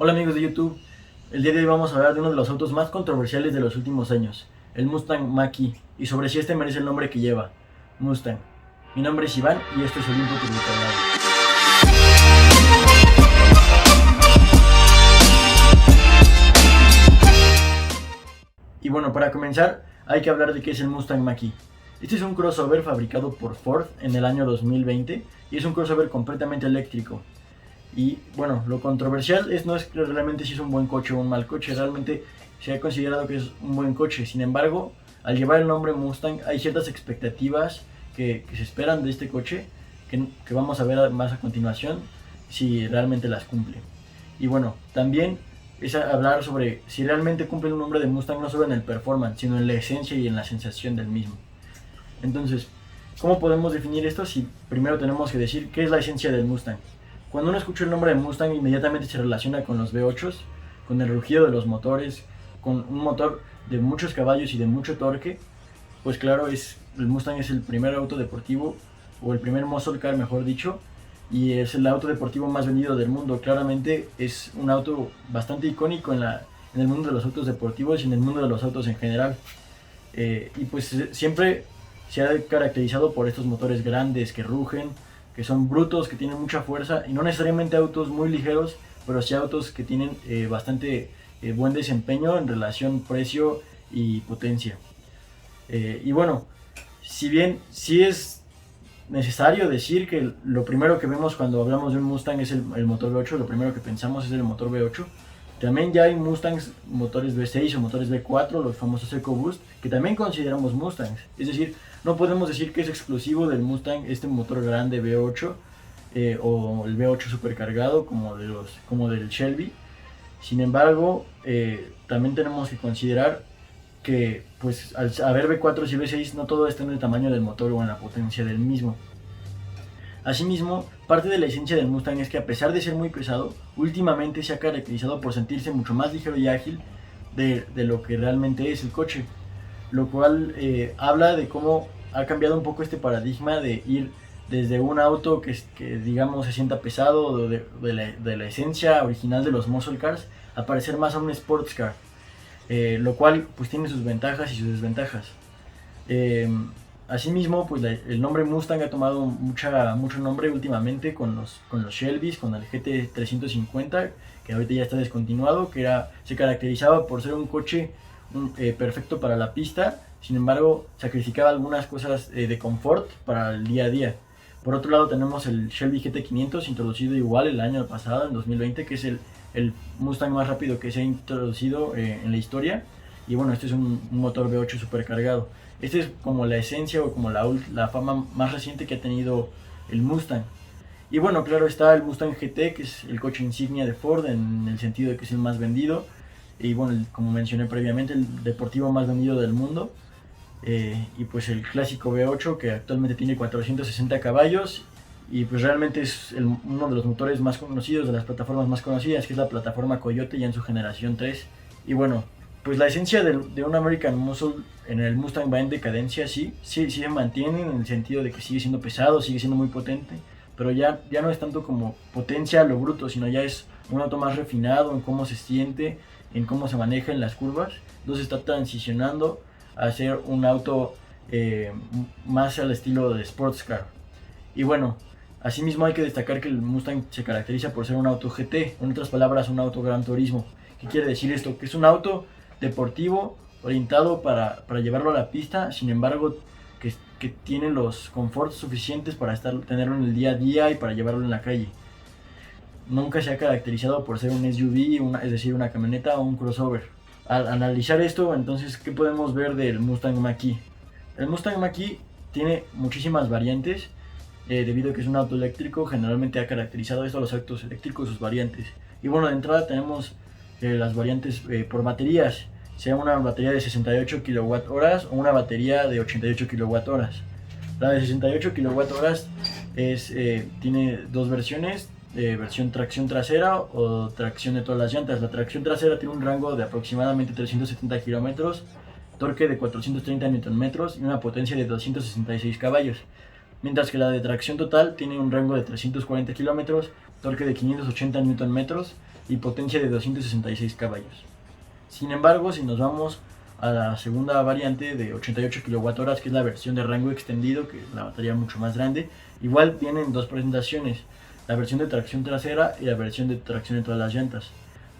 Hola amigos de YouTube, el día de hoy vamos a hablar de uno de los autos más controversiales de los últimos años, el Mustang Mach-E, y sobre si este merece el nombre que lleva, Mustang. Mi nombre es Iván y esto es Olimpo Turbocargado. Y bueno, para comenzar hay que hablar de qué es el Mustang Mach-E. Este es un crossover fabricado por Ford en el año 2020 y es un crossover completamente eléctrico. Y bueno, lo controversial no es realmente si es un buen coche o un mal coche, realmente se ha considerado que es un buen coche. Sin embargo, al llevar el nombre Mustang hay ciertas expectativas que se esperan de este coche que vamos a ver más a continuación si realmente las cumple. Y bueno, también es hablar sobre si realmente cumple un nombre de Mustang no solo en el performance, sino en la esencia y en la sensación del mismo. Entonces, ¿cómo podemos definir esto? Si primero tenemos que decir qué es la esencia del Mustang. Cuando uno escucha el nombre de Mustang, inmediatamente se relaciona con los V8s, con el rugido de los motores, con un motor de muchos caballos y de mucho torque. Pues claro, el Mustang es el primer auto deportivo, o el primer muscle car mejor dicho, y es el auto deportivo más vendido del mundo. Claramente es un auto bastante icónico en el mundo de los autos deportivos y en el mundo de los autos en general. Y pues siempre se ha caracterizado por estos motores grandes que rugen, que son brutos, que tienen mucha fuerza, y no necesariamente autos muy ligeros, pero sí autos que tienen bastante buen desempeño en relación precio y potencia. Y bueno, si bien sí es necesario decir que lo primero que vemos cuando hablamos de un Mustang es el motor V8, lo primero que pensamos es el motor V8. También ya hay Mustangs motores V6 o motores V4, los famosos EcoBoost, que también consideramos Mustangs. Es decir, no podemos decir que es exclusivo del Mustang este motor grande V8 o el V8 supercargado como del Shelby. Sin embargo, también tenemos que considerar que pues al haber V4 y V6 no todo está en el tamaño del motor o en la potencia del mismo. Asimismo, parte de la esencia del Mustang es que a pesar de ser muy pesado, últimamente se ha caracterizado por sentirse mucho más ligero y ágil de lo que realmente es el coche, lo cual habla de cómo ha cambiado un poco este paradigma de ir desde un auto que digamos se sienta pesado de la esencia original de los muscle cars a parecer más a un sports car, lo cual pues tiene sus ventajas y sus desventajas. Asimismo, pues el nombre Mustang ha tomado mucho nombre últimamente con los Shelbys, con el GT350, que ahorita ya está descontinuado, se caracterizaba por ser un coche perfecto para la pista. Sin embargo, sacrificaba algunas cosas de confort para el día a día. Por otro lado tenemos el Shelby GT500, introducido igual el año pasado, en 2020, que es el Mustang más rápido que se ha introducido en la historia. Y bueno, este es un motor V8 supercargado. Este es como la esencia o como la fama más reciente que ha tenido el Mustang. Y bueno, claro está el Mustang GT, que es el coche insignia de Ford en el sentido de que es el más vendido. Y bueno, como mencioné previamente, el deportivo más vendido del mundo. Y pues el clásico V8 que actualmente tiene 460 caballos y pues realmente es uno de los motores más conocidos, de las plataformas más conocidas, que es la plataforma Coyote ya en su generación 3. Y bueno, pues la esencia de un American Muscle en el Mustang va en decadencia, sí se mantiene en el sentido de que sigue siendo pesado, sigue siendo muy potente, pero ya no es tanto como potencia a lo bruto, sino ya es un auto más refinado en cómo se siente, en cómo se maneja en las curvas. Entonces está transicionando a ser un auto más al estilo de sports car. Y bueno, asimismo hay que destacar que el Mustang se caracteriza por ser un auto GT, en otras palabras un auto Gran Turismo. ¿Qué quiere decir esto? Que es un auto deportivo orientado para llevarlo a la pista, sin embargo que tiene los conforts suficientes para tenerlo en el día a día y para llevarlo en la calle. Nunca se ha caracterizado por ser un SUV, es decir, una camioneta o un crossover. Al analizar esto, entonces, ¿qué podemos ver del Mustang Mach-E? El Mustang Mach-E tiene muchísimas variantes, debido a que es un auto eléctrico. Generalmente ha caracterizado esto a los autos eléctricos, sus variantes. Y bueno, de entrada tenemos las variantes por baterías, sea una batería de 68 kWh o una batería de 88 kWh. La de 68 kWh tiene dos versiones, versión tracción trasera o tracción de todas las llantas. La tracción trasera tiene un rango de aproximadamente 370 km, torque de 430 Nm y una potencia de 266 caballos. Mientras que la de tracción total tiene un rango de 340 km, torque de 580 Nm y potencia de 266 caballos. Sin embargo, si nos vamos a la segunda variante de 88 kWh, que es la versión de rango extendido, que es la batería mucho más grande, igual vienen dos presentaciones, la versión de tracción trasera y la versión de tracción en todas las llantas.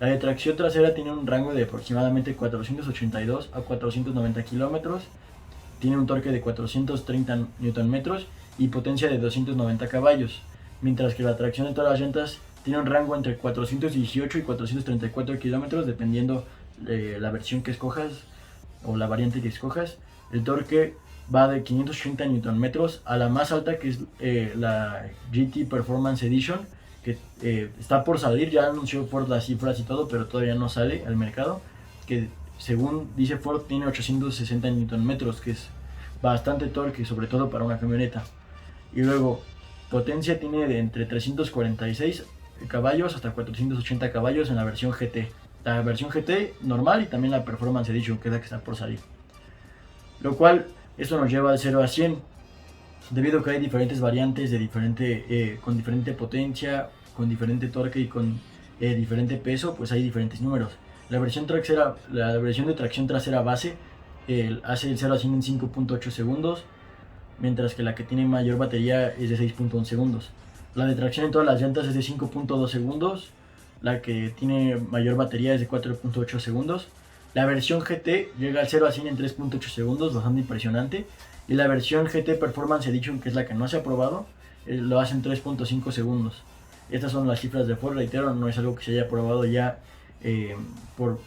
La de tracción trasera tiene un rango de aproximadamente 482 a 490 km, tiene un torque de 430 Nm y potencia de 290 caballos, mientras que la tracción en todas las llantas tiene un rango entre 418 y 434 km dependiendo de la versión que escojas o la variante que escojas. El torque va de 580 Nm a la más alta, que es la GT Performance Edition, que está por salir. Ya anunció Ford las cifras y todo, pero todavía no sale al mercado, que según dice Ford tiene 860 Nm, que es bastante torque, sobre todo para una camioneta. Y luego potencia tiene de entre 346 caballos hasta 480 caballos en la versión GT. La versión GT normal y también la Performance Edition, que es la que está por salir. Lo cual, esto nos lleva al 0 a 100, debido a que hay diferentes variantes de con diferente potencia, con diferente torque y con diferente peso, pues hay diferentes números. La versión de tracción trasera base hace el 0 a 100 en 5.8 segundos, mientras que la que tiene mayor batería es de 6.1 segundos. La de tracción en todas las llantas es de 5.2 segundos, la que tiene mayor batería es de 4.8 segundos. La versión GT llega al 0 a 100 en 3.8 segundos, bastante impresionante. Y la versión GT Performance Edition, que es la que no se ha probado, lo hace en 3.5 segundos. Estas son las cifras de Ford, reitero, no es algo que se haya probado ya por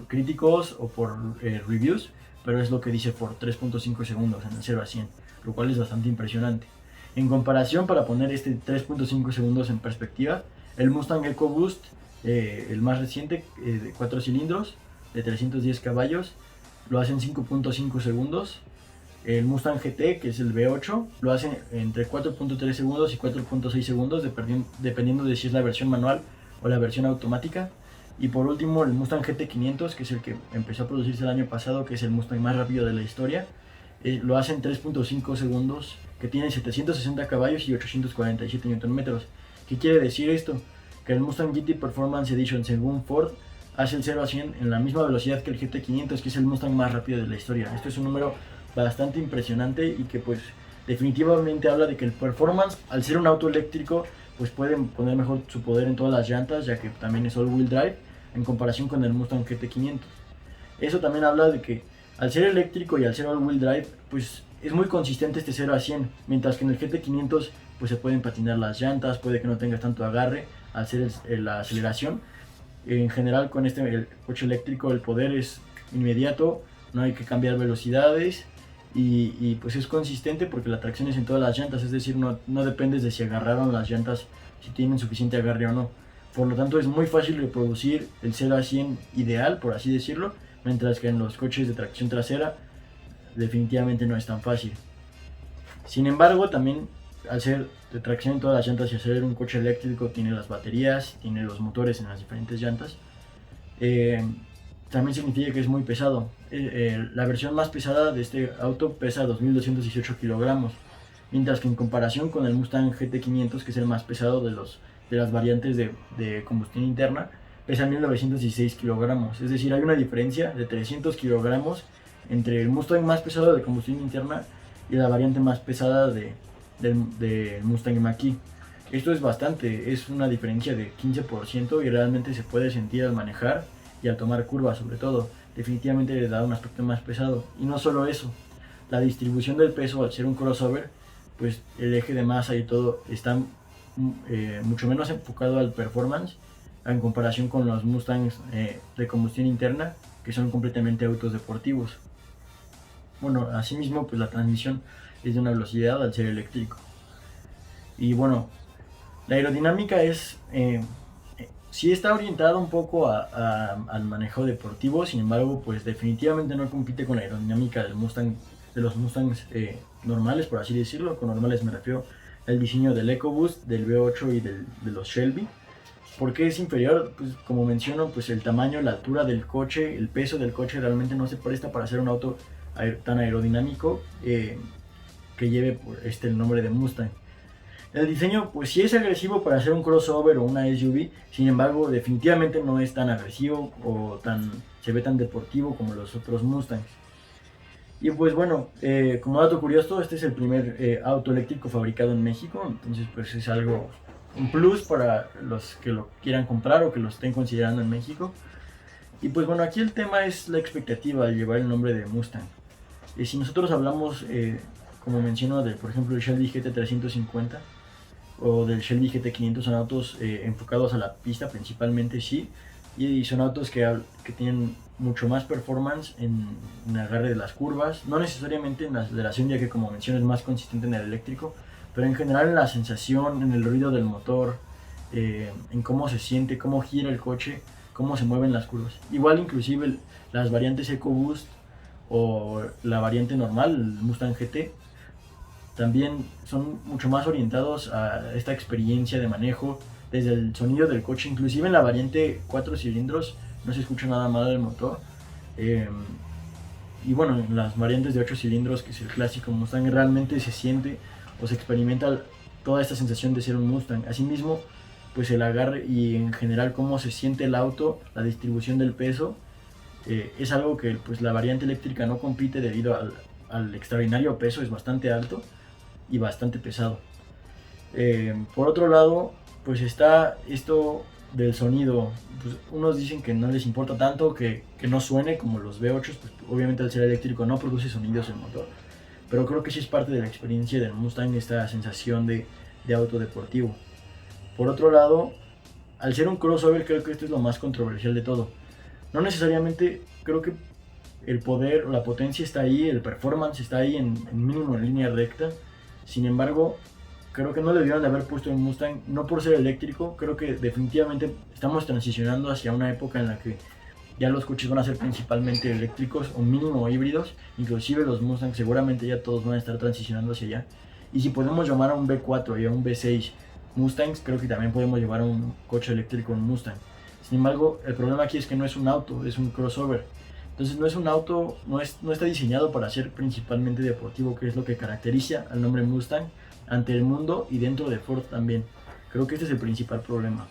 críticos o por reviews, pero es lo que dice Ford, 3.5 segundos en el 0 a 100, lo cual es bastante impresionante. En comparación, para poner este 3.5 segundos en perspectiva, el Mustang EcoBoost, el más reciente, de 4 cilindros, de 310 caballos, lo hace en 5.5 segundos. El Mustang GT, que es el V8, lo hace entre 4.3 segundos y 4.6 segundos, dependiendo de si es la versión manual o la versión automática. Y por último, el Mustang GT 500, que es el que empezó a producirse el año pasado, que es el Mustang más rápido de la historia, lo hace en 3.5 segundos, que tiene 760 caballos y 847 Nm. ¿Qué quiere decir esto? Que el Mustang GT Performance Edition, según Ford, hace el 0 a 100 en la misma velocidad que el GT 500, que es el Mustang más rápido de la historia. Esto es un número bastante impresionante y que pues definitivamente habla de que el performance, al ser un auto eléctrico, pues pueden poner mejor su poder en todas las llantas, ya que también es all-wheel drive en comparación con el Mustang GT 500. Eso también habla de que al ser eléctrico y al ser all-wheel drive, pues es muy consistente este 0 a 100, mientras que en el GT 500 pues se pueden patinar las llantas, puede que no tengas tanto agarre al hacer la aceleración. En general, con el coche eléctrico, el poder es inmediato, no hay que cambiar velocidades y pues es consistente porque la tracción es en todas las llantas, es decir, no dependes de si agarraron las llantas, si tienen suficiente agarre o no. Por lo tanto, es muy fácil reproducir el 0 a 100 ideal, por así decirlo, mientras que en los coches de tracción trasera definitivamente no es tan fácil. Sin embargo, también al ser de tracción en todas las llantas y hacer un coche eléctrico, tiene las baterías, tiene los motores en las diferentes llantas, también significa que es muy pesado. La versión más pesada de este auto pesa 2.218 kilogramos, mientras que en comparación con el Mustang GT 500, que es el más pesado de las variantes de combustión interna, pesa 1.916 kilogramos. Es decir, hay una diferencia de 300 kilogramos entre el Mustang más pesado de combustión interna y la variante más pesada del Mustang Mach-E. Esto es bastante, es una diferencia de 15% y realmente se puede sentir al manejar y al tomar curvas, sobre todo. Definitivamente le da un aspecto más pesado. Y no solo eso, la distribución del peso, al ser un crossover, pues el eje de masa y todo está mucho menos enfocado al performance en comparación con los Mustangs de combustión interna, que son completamente autos deportivos. Bueno, asimismo, pues la transmisión es de una velocidad al ser eléctrico. Y bueno, la aerodinámica es sí está orientada un poco al manejo deportivo, sin embargo, pues definitivamente no compite con la aerodinámica de los Mustangs normales, por así decirlo. Con normales me refiero al diseño del EcoBoost, del V8 y de los Shelby. ¿Por qué es inferior? Pues como menciono, pues el tamaño, la altura del coche, el peso del coche realmente no se presta para hacer un auto tan aerodinámico que lleve el nombre de Mustang. El diseño pues sí es agresivo para hacer un crossover o una SUV, sin embargo definitivamente no es tan agresivo o se ve tan deportivo como los otros Mustangs. Y pues bueno, como dato curioso, este es el primer auto eléctrico fabricado en México, entonces pues es algo, un plus para los que lo quieran comprar o que lo estén considerando en México. Y pues bueno, aquí el tema es la expectativa de llevar el nombre de Mustang. Si nosotros hablamos, como menciono, de por ejemplo el Shelby GT350 o del Shelby GT500, son autos enfocados a la pista principalmente, sí, y son autos que tienen mucho más performance en el agarre de las curvas, no necesariamente en la aceleración, ya que como mencioné es más consistente en el eléctrico, pero en general en la sensación, en el ruido del motor, en cómo se siente, cómo gira el coche, cómo se mueven las curvas. Igual inclusive las variantes EcoBoost o la variante normal, el Mustang GT, también son mucho más orientados a esta experiencia de manejo, desde el sonido del coche, inclusive en la variante 4 cilindros no se escucha nada mal el motor. Y bueno, en las variantes de 8 cilindros, que es el clásico Mustang, realmente se siente o se experimenta toda esta sensación de ser un Mustang. Asimismo, pues el agarre y en general cómo se siente el auto, la distribución del peso, es algo que pues la variante eléctrica no compite debido al extraordinario peso, es bastante alto y bastante pesado. Por otro lado, pues está esto del sonido. Pues unos dicen que no les importa tanto que no suene como los V8, pues obviamente al ser eléctrico no produce sonidos el motor, pero creo que sí es parte de la experiencia del Mustang, esta sensación de auto deportivo. Por otro lado, al ser un crossover, creo que esto es lo más controversial de todo. No necesariamente creo que el poder, la potencia está ahí, el performance está ahí en mínimo en línea recta. Sin embargo, creo que no le debieron de haber puesto el Mustang, no por ser eléctrico. Creo que definitivamente estamos transicionando hacia una época en la que ya los coches van a ser principalmente eléctricos o mínimo híbridos. Inclusive los Mustang seguramente ya todos van a estar transicionando hacia allá. Y si podemos llamar a un V4 y a un V6 Mustangs, creo que también podemos llevar a un coche eléctrico un Mustang. Sin embargo, el problema aquí es que no es un auto, es un crossover. Entonces no es un auto, no está diseñado para ser principalmente deportivo, que es lo que caracteriza al nombre Mustang ante el mundo y dentro de Ford también. Creo que este es el principal problema.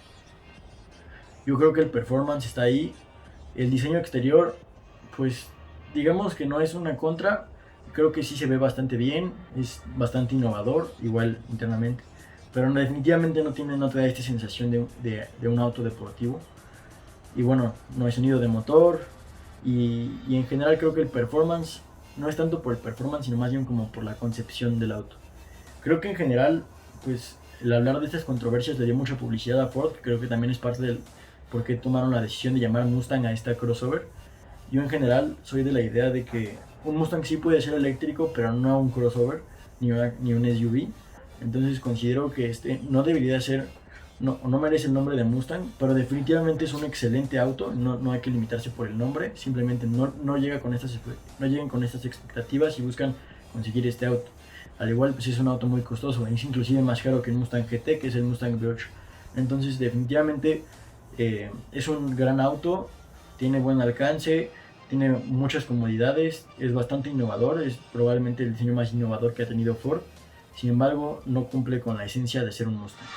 Yo creo que el performance está ahí. El diseño exterior, pues digamos que no es una contra. Creo que sí se ve bastante bien, es bastante innovador, igual internamente. Pero definitivamente no te da esta sensación de un auto deportivo. Y bueno, no hay sonido de motor. Y en general creo que el performance no es tanto por el performance, sino más bien como por la concepción del auto. Creo que en general, pues el hablar de estas controversias le dio mucha publicidad a Ford. Creo que también es parte del por qué tomaron la decisión de llamar Mustang a esta crossover. Yo en general soy de la idea de que un Mustang sí puede ser eléctrico, pero no un crossover ni un SUV. Entonces considero que este no debería ser, no merece el nombre de Mustang, pero definitivamente es un excelente auto. No hay que limitarse por el nombre, simplemente no lleguen con estas expectativas y buscan conseguir este auto. Al igual, pues es un auto muy costoso, es inclusive más caro que el Mustang GT, que es el Mustang V8. Entonces definitivamente es un gran auto, tiene buen alcance, tiene muchas comodidades, es bastante innovador, es probablemente el diseño más innovador que ha tenido Ford. Sin embargo, no cumple con la esencia de ser un Mustang.